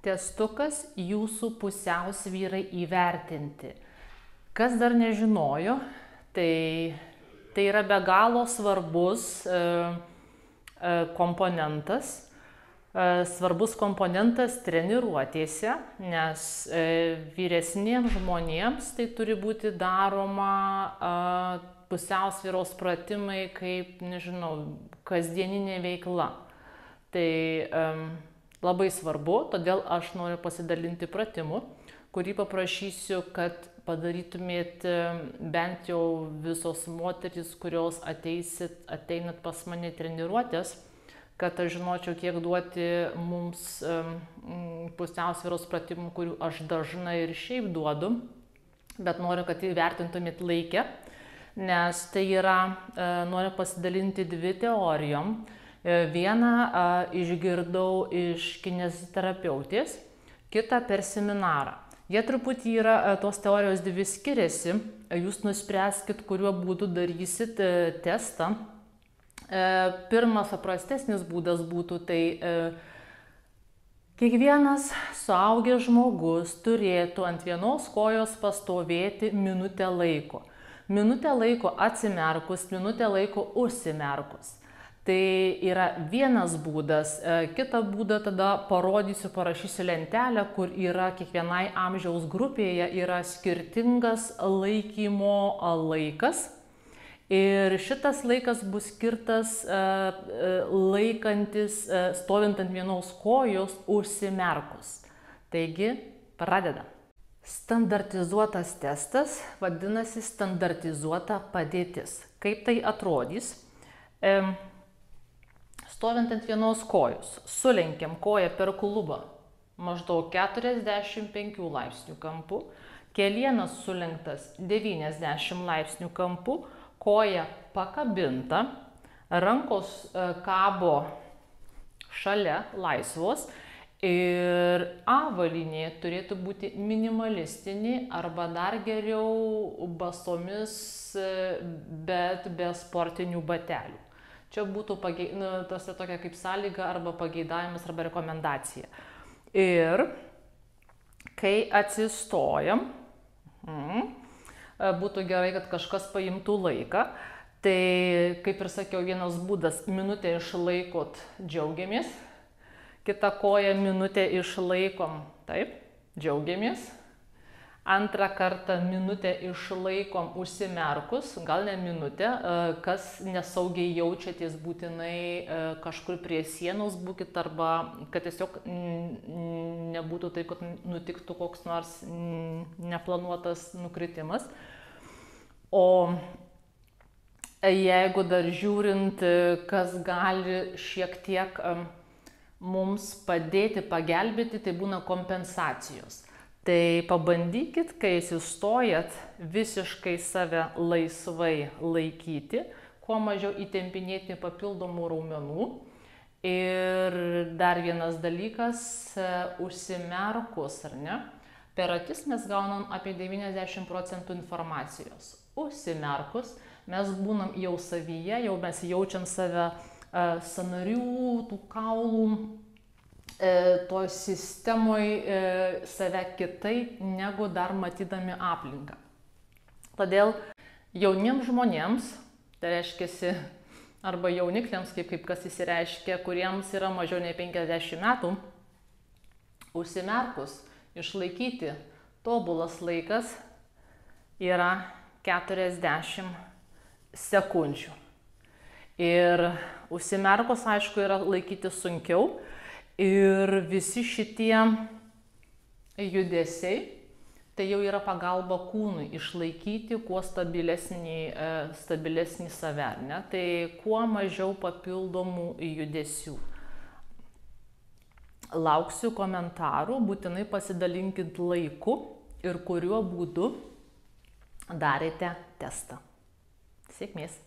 Testukas jūsų pusiausvyrai įvertinti. Kas dar nežinojo, tai yra be galo svarbus komponentas. Svarbus komponentas treniruotėse, nes vyresniems žmonėms tai turi būti daroma pusiausvyros pratimai kaip, nežinau, kasdieninė veikla. Tai labai svarbu, todėl aš noriu pasidalinti pratimu, kurį paprašysiu, kad padarytumėt bent jau visos moterys, kurios ateinat pas mane treniruotės, kad aš žinočiau, kiek duoti mums pusiausvyros pratimų, kurių aš dažnai ir šiaip duodu, bet noriu, kad įvertintumėt laikę, nes tai yra, noriu pasidalinti dvi teorijom. Vieną išgirdau iš kineziterapeutės, kitą per seminarą. Jie truputį yra, tos teorijos dvi skiriasi, jūs nuspręskit, kuriuo būdu darysit testą. Pirmas paprastesnis būdas būtų, tai kiekvienas suaugęs žmogus turėtų ant vienos kojos pastovėti minutę laiko. Minutę laiko atsimerkus, minutę laiko užsimerkus. Tai yra vienas būdas. Kitą būdą tada parodysiu, parašysiu lentelę, kur yra kiekvienai amžiaus grupėje yra skirtingas laikymo laikas. Ir šitas laikas bus skirtas laikantis, stovint ant vienos kojos, užsimerkus. Taigi, pradedam. Standartizuotas testas vadinasi standartizuota padėtis. Kaip tai atrodys? Stovint ant vienos kojos, sulenkiam koją per klubą, maždaug 45 laipsnių kampu, kelienas sulenktas 90 laipsnių kampu, koja pakabinta, rankos kabo šalia laisvos ir avalynė turėtų būti minimalistinė arba dar geriau basomis, bet be sportinių batelių. Čia būtų tokia kaip sąlyga arba pageidavimas arba rekomendacija. Ir kai atsistojam, būtų gerai, kad kažkas paimtų laiką. Tai, kaip ir sakiau, vienas būdas minutę išlaikot, džiaugiamės. Kita koja minutę išlaikom, taip, džiaugiamės. Antrą kartą minutę išlaikom užsimerkus, gal ne minutę, kas nesaugiai jaučiatės, būtinai kažkur prie sienos būkit, arba kad tiesiog nebūtų taip, kad nutiktų koks nors neplanuotas nukritimas. O jeigu dar žiūrint, kas gali šiek tiek mums padėti, pagelbėti, tai būna kompensacijos. Tai pabandykit, kai sustojat, visiškai save laisvai laikyti, kuo mažiau įtempinėti papildomų raumenų. Ir dar vienas dalykas, užsimerkus, ar ne, per akis mes gaunam apie 90% informacijos. Užsimerkus mes būnam jau savyje, jau mes jaučiam save sąnarių, tų kaulų, toj sistemoje save kitaip, negu dar matydami aplinką. Todėl jauniems žmonėms, tai reiškia, arba jaunikliams, kaip kas įsireiškia, kuriems yra mažiau nei 50 metų, užsimerkus išlaikyti tobulas laikas yra 40 sekundžių. Ir užsimerkus, aišku, yra laikyti sunkiau. Ir visi šitie judesiai, tai jau yra pagalba kūnui išlaikyti kuo stabilesnį save, ne? Tai kuo mažiau papildomų judesių. Lauksiu komentarų, būtinai pasidalinkit laiku ir kuriuo būdu darėte testą. Sėkmės!